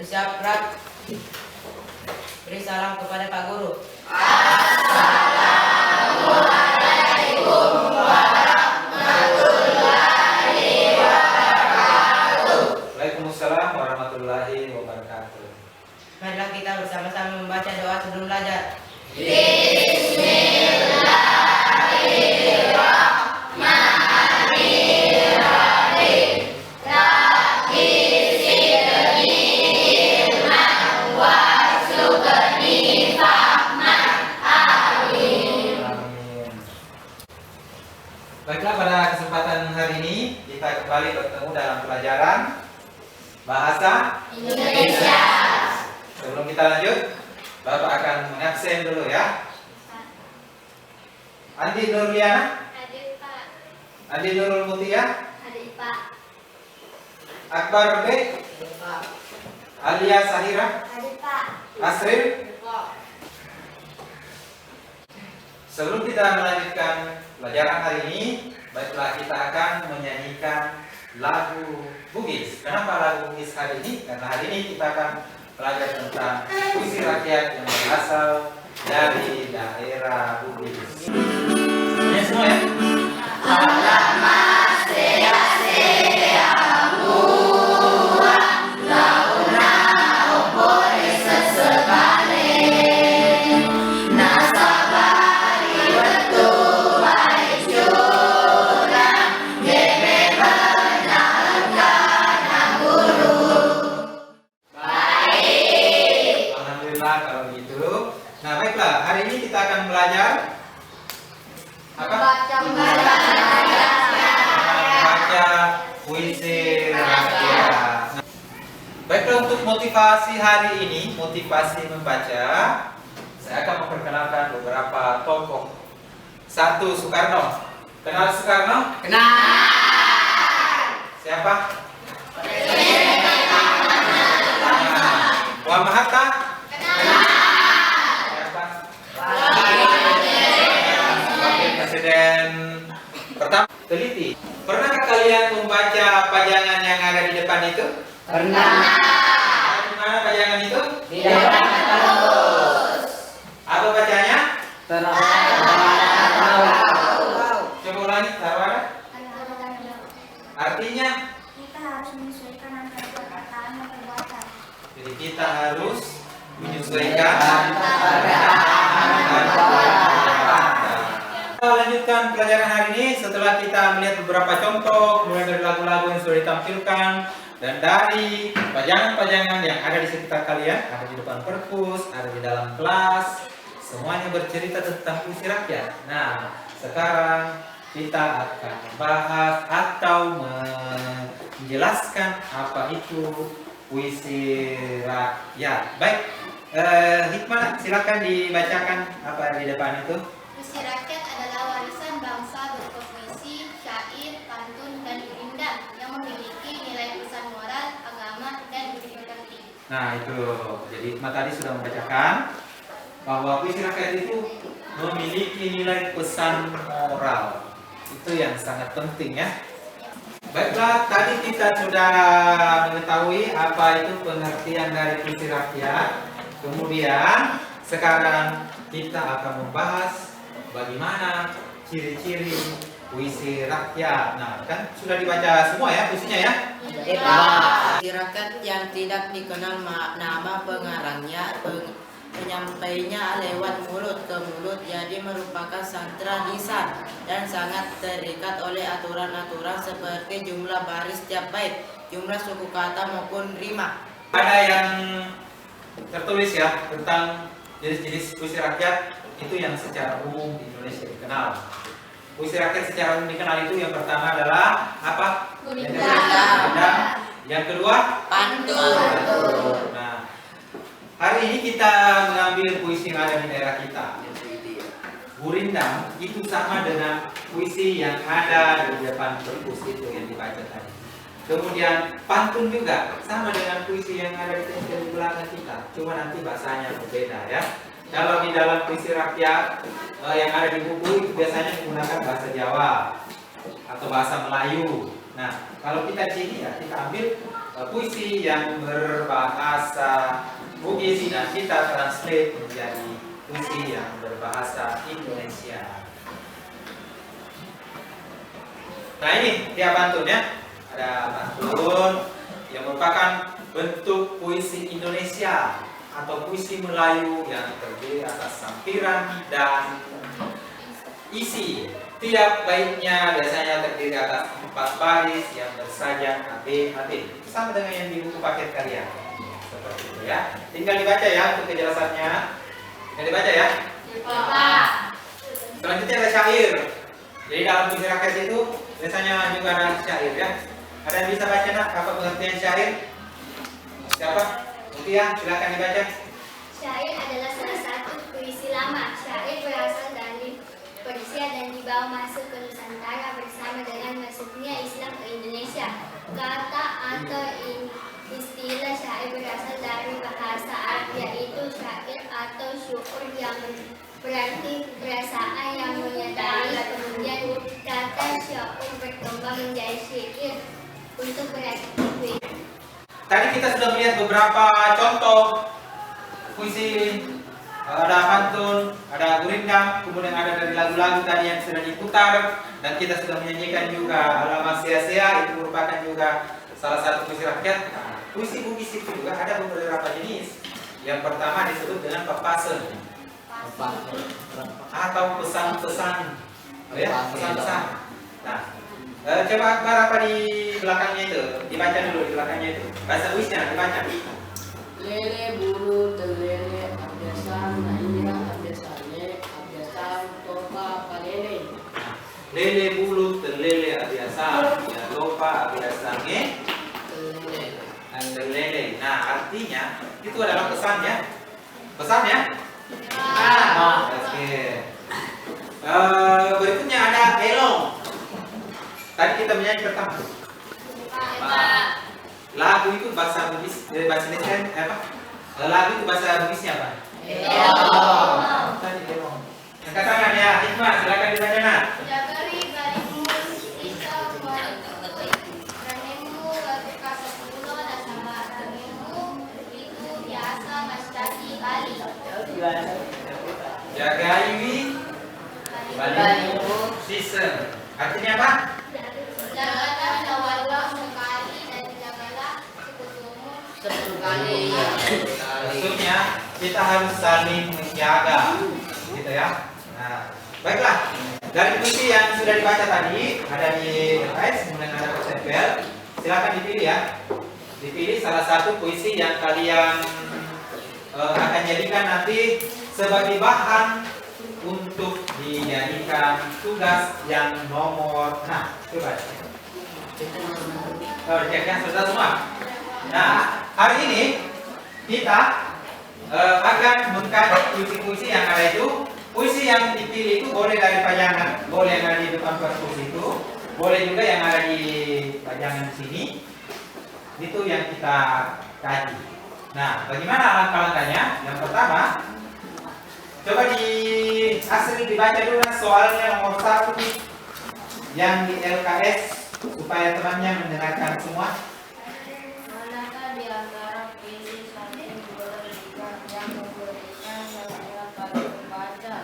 Bersiap gerak. Beri salam kepada Pak Guru. Assalamualaikum warahmatullahi wabarakatuh. Waalaikumsalam warahmatullahi wabarakatuh. Marilah kita bersama-sama membaca doa sebelum belajar. Baiklah, pada kesempatan hari ini kita kembali bertemu dalam pelajaran Bahasa Indonesia. Sebelum kita lanjut, Bapak akan mengabsen dulu ya. Andi Nurliana, Hadir Pak. Andi Nurul Mutia, Hadir Pak. Akbar B, Alia Sahira, Hadir Pak. Asril. Sebelum kita melanjutkan pelajaran hari ini, baiklah kita akan menyanyikan lagu Bugis. Kenapa lagu Bugis hari ini? Karena hari ini kita akan belajar tentang puisi rakyat yang berasal dari daerah Bugis. Semuanya semua ya? Alhamdulillah kalau begitu. Nah baiklah, hari ini kita akan belajar apa? Membaca puisi rakyat. Nah, baiklah, untuk motivasi hari ini, motivasi membaca, saya akan memperkenalkan beberapa tokoh. Satu, Soekarno. Kenal Soekarno? Kenal. Siapa? Muhammad Hatta? Siapa? Wakil Presiden pertama. Teliti. Pernahkah kalian membaca pajangan yang ada di depan itu? Pernah. Di mana pajangan itu? Di depan terus. Apa bacanya? Coba ulangi, Sarwara. Artinya? Kita harus menyesuaikan antara perkataan dan perbuatan. Jadi kita harus menyesuaikan. Kita lanjutkan pelajaran hari ini setelah kita melihat beberapa contoh mulai dari lagu-lagu yang sudah ditampilkan dan dari pajangan-pajangan yang ada di sekitar kalian, ada di depan perpus, ada di dalam kelas, semuanya bercerita tentang puisi rakyat. Nah, sekarang kita akan membahas atau menjelaskan apa itu puisi rakyat. Baik, Hikmah, silakan dibacakan apa di depan itu. Puisi rakyat adalah warisan bangsa berupa puisi, syair, pantun, dan gurindam yang memiliki nilai pesan moral, agama, dan pendidikan tinggi. Nah itu, jadi Hikmah tadi sudah membacakan bahwa puisi rakyat itu memiliki nilai pesan moral. Itu yang sangat penting ya. Baiklah, tadi kita sudah mengetahui apa itu pengertian dari puisi rakyat. Kemudian sekarang kita akan membahas bagaimana ciri-ciri puisi rakyat. Nah, kan sudah dibaca semua ya puisinya ya? Puisi rakyat yang tidak dikenal nama pengarangnya, penyampainya lewat mulut ke mulut, jadi merupakan sastra lisan dan sangat terikat oleh aturan-aturan seperti jumlah baris tiap bait, jumlah suku kata maupun rima. Ada yang tertulis ya tentang jenis-jenis puisi rakyat itu yang secara umum di Indonesia dikenal. Puisi rakyat secara umum dikenal itu yang pertama adalah apa? Gurindam. Yang kedua? Pantun. Nah, hari ini kita mengambil puisi yang ada di daerah kita. Gurindam itu sama dengan puisi yang ada di depan perpus itu yang dibaca tadi. Kemudian pantun juga sama dengan puisi yang ada di belakang kita, cuma nanti bahasanya berbeda ya. Kalau di dalam puisi rakyat yang ada di buku itu biasanya menggunakan bahasa Jawa atau bahasa Melayu. Nah, kalau kita di sini ya kita ambil puisi yang berbahasa Bugis dan kita translate menjadi puisi yang berbahasa Indonesia. Nah, ini tiap pantunnya. Ada pantun yang merupakan bentuk puisi Indonesia atau puisi Melayu yang terdiri atas sampiran dan isi. Tiap baitnya biasanya terdiri atas 4 baris yang bersajak AB. Sama dengan yang di buku paket kalian. Seperti itu ya. Tinggal dibaca ya untuk kejelasannya. Tinggal dibaca ya. Pak. Selanjutnya ada syair. Jadi dalam puisi rakyat itu biasanya juga ada syair ya. Ada yang bisa baca nak apa pengertian syair? Siapa? Mutia, silakan dibaca. Syair adalah salah satu puisi lama. Syair berasal dari Persia dan dibawa masuk ke Nusantara bersama dengan masuknya Islam ke Indonesia. Kata atau istilah syair berasal dari bahasa Arab, yaitu syair atau syukur yang berarti perasaan yang menyadari. Kemudian kata syair berkembang menjadi syair untuk berarti puisi. Tadi kita sudah melihat beberapa contoh puisi, ada pantun, ada gurindam, kemudian ada dari lagu-lagu tadi yang sudah diputar, dan kita sudah menyanyikan juga Alamat Sia-Sia, itu merupakan juga salah satu puisi rakyat. Nah, puisi Bugis itu juga ada beberapa jenis. Yang pertama disebut dengan pepasen atau pesan-pesan, ya, pesan-pesan. Nah, coba Akbar apa di belakangnya itu, dibaca dulu di belakangnya itu. Bahasa Bugisnya dibaca. Lele bulu telele abdesan naira abdesane abdesan topa palele. Lele bulu terlele abiasa, ya lupa abiasange terlele. Nah, artinya itu adalah pesannya. Pesannya? Oke. Berikutnya ada elong. Tadi kita menyanyi pertama. Lagu itu bahasa Bugis, dari bahasa Indonesia apa? Lagu itu bahasa Bugisnya apa? Tadi elong. Angkat tangan ya, Hikmah, silakan dibaca nak. Jagari barimu ika kuarikutui ranemu wabika sepuluh dan sama ranemu itu biasa masyarakat Bali. Jagai Balimu season. Artinya apa? Jagalah jawablah sekali dan jagalah sekutumu 10 kali. Maksudnya kita harus saling menjaga, gitu ya. Nah, baiklah. Dari puisi yang sudah dibaca tadi, ada di device, kemudian ada persepel. Silakan dipilih ya. Dipilih salah satu puisi yang kalian akan jadikan nanti sebagai bahan untuk dijadikan tugas yang nomor. Nah, coba. Oh, cek ya, sudah semua. Nah, hari ini kita akan mengkaji puisi-puisi yang ada itu. Puisi yang dipilih itu boleh dari pajangan, boleh yang ada di depan perpus itu, boleh juga yang ada di pajangan sini. Itu yang kita kaji. Nah, bagaimana langkah-langkahnya? Yang pertama, coba di hasil dibaca dulu soalnya nomor 1 yang di LKS supaya temannya mendengarkan semua. Manakah di antara puisi 1, 2, 3 yang memberikan semangat pada pembaca?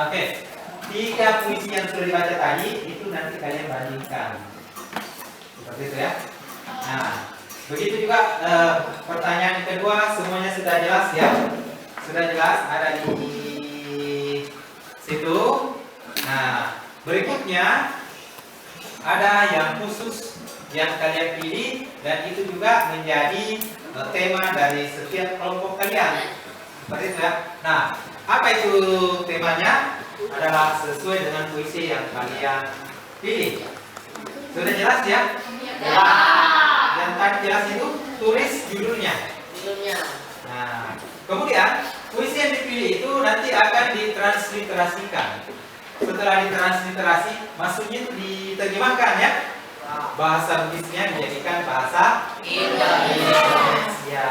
Oke. 3 puisi yang sudah dibaca tadi itu nanti kalian bandingkan. Seperti itu ya. Nah, begitu juga pertanyaan kedua semuanya sudah jelas ya. Sudah jelas ada di situ. Nah, berikutnya ada yang khusus yang kalian pilih dan itu juga menjadi tema dari setiap kelompok kalian. Seperti itu ya. Nah, apa itu temanya? Adalah sesuai dengan puisi yang kalian pilih. Sudah jelas ya? Ya. Yang tadi jelas itu tulis judulnya. Nah, kemudian puisi yang dipilih itu nanti akan ditransliterasikan. Setelah ditransliterasi, maksudnya itu diterjemahkan ya. Bahasa Bugisnya dijadikan bahasa Indonesia.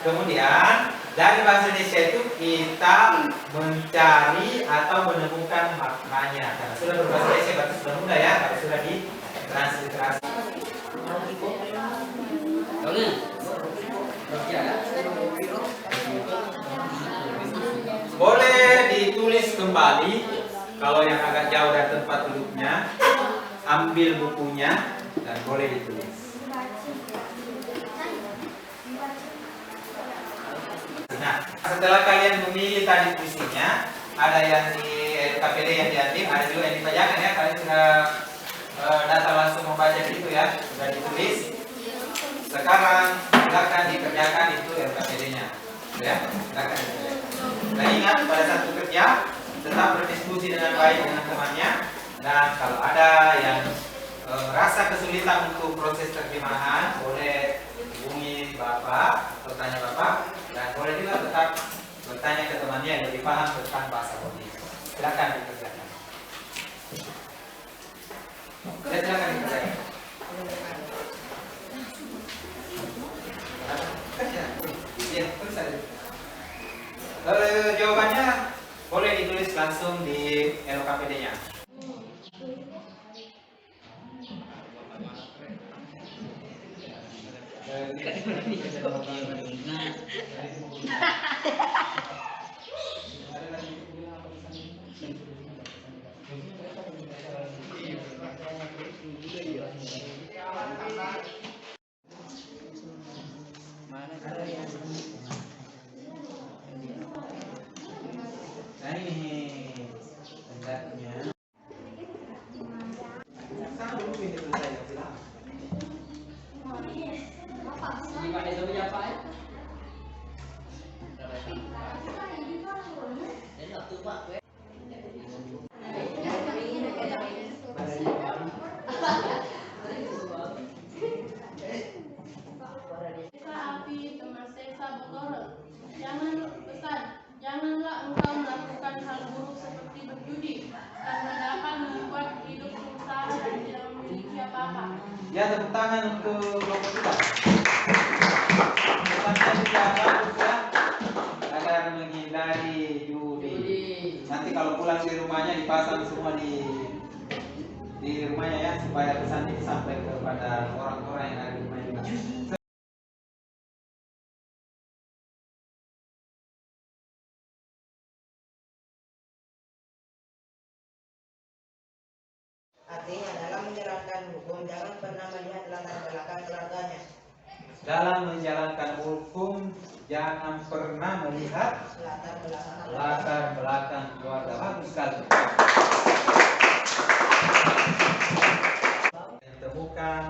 Kemudian dari bahasa Indonesia itu kita mencari atau menemukan maknanya. Karena sudah berbahasa Indonesia berarti sudah mudah ya, kalau sudah ditransliterasi. Boleh ditulis kembali kalau yang agak jauh dari tempat duduknya, ambil bukunya dan boleh ditulis. Nah, setelah kalian memilih tadi puisinya, ada yang di KPD yang diambil, ada juga yang dibacakan ya. Kalian sudah datang langsung membaca gitu ya, sudah ditulis. Sekarang silakan dikerjakan itu LKPD-nya, ya. Silakan dikerjakan. Nah ingat pada saat bekerja tetap berdiskusi dengan baik dengan temannya, dan kalau ada yang merasa kesulitan untuk proses terjemahan boleh hubungi Bapak, bertanya Bapak, dan boleh juga tetap bertanya ke temannya yang lebih paham tentang bahasa Portugis. Silakan dikerjakan. Ya, silakan dikerjakan. Kerja. Iya, terus ada. Jawabannya boleh ditulis langsung di LKPD-nya. Nah ini hendaknya sama dulu ini selesai ya bilang. Janganlah engkau melakukan hal buruk seperti berjudi, karena dapat membuat hidup sengsara dan tidak memiliki apa-apa. Ya, tepuk tangan untuk kelompok kita. Pesannya juga bagus ya, agar menghindari judi. Nanti kalau pulang di rumahnya dipasang semua di rumahnya ya, supaya pesan ini sampai kepada orang-orang yang ada di rumah juga. Artinya dalam menjalankan hukum jangan pernah melihat latar belakang keluarganya. Dalam menjalankan hukum jangan pernah melihat latar belakang keluarga. Bagus sekali. Yang temukan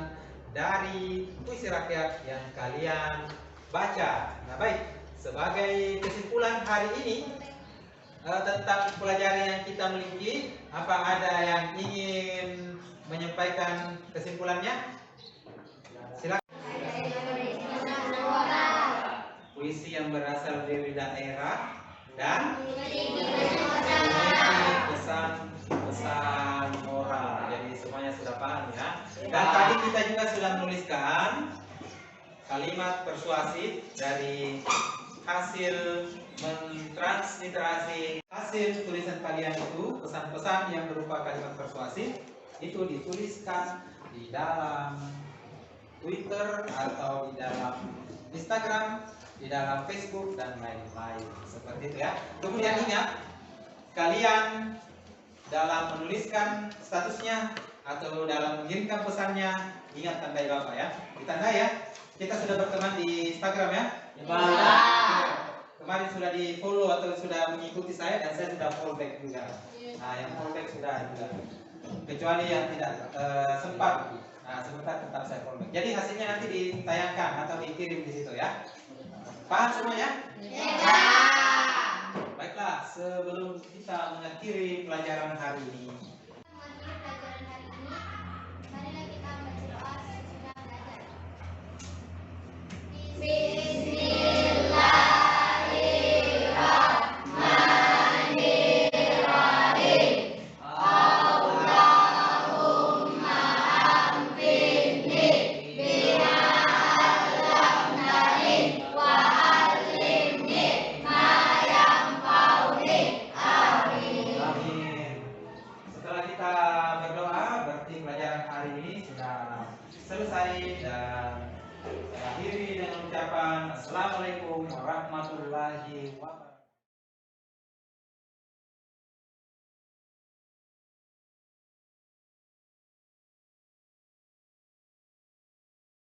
dari puisi rakyat yang kalian baca. Nah baik, sebagai kesimpulan hari ini tentang pelajaran yang kita miliki, apa ada yang ingin menyampaikan kesimpulannya? Silakan. Puisi yang berasal dari daerah dan pesan moral. Jadi semuanya sudah paham ya. Dan tadi kita juga sudah menuliskan kalimat persuasif dari hasil mentransliterasi hasil tulisan kalian itu, pesan-pesan yang berupa kalimat persuasif itu dituliskan di dalam Twitter atau di dalam Instagram, di dalam Facebook dan lain-lain seperti itu ya. Kemudian ingat, kalian dalam menuliskan statusnya atau dalam mengirimkan pesannya ingat tandai Bapak ya. Ditandai ya. Kita sudah berteman di Instagram ya. Kemarin sudah di follow atau sudah mengikuti saya dan saya sudah follow back juga. Nah yang follow back sudah juga. Kecuali yang tidak sempat. Nah sebentar tetap saya follow back. Jadi hasilnya nanti ditayangkan atau dikirim di situ ya. Paham semuanya? Ya. Baiklah, sebelum kita mengakhiri pelajaran hari ini, Marilah kita membaca doa sesudah belajar. amin. Setelah kita berdoa, berarti pelajaran hari ini sudah selesai dan Saya akhiri dengan ucapan Assalamualaikum warahmatullahi wabarakatuh.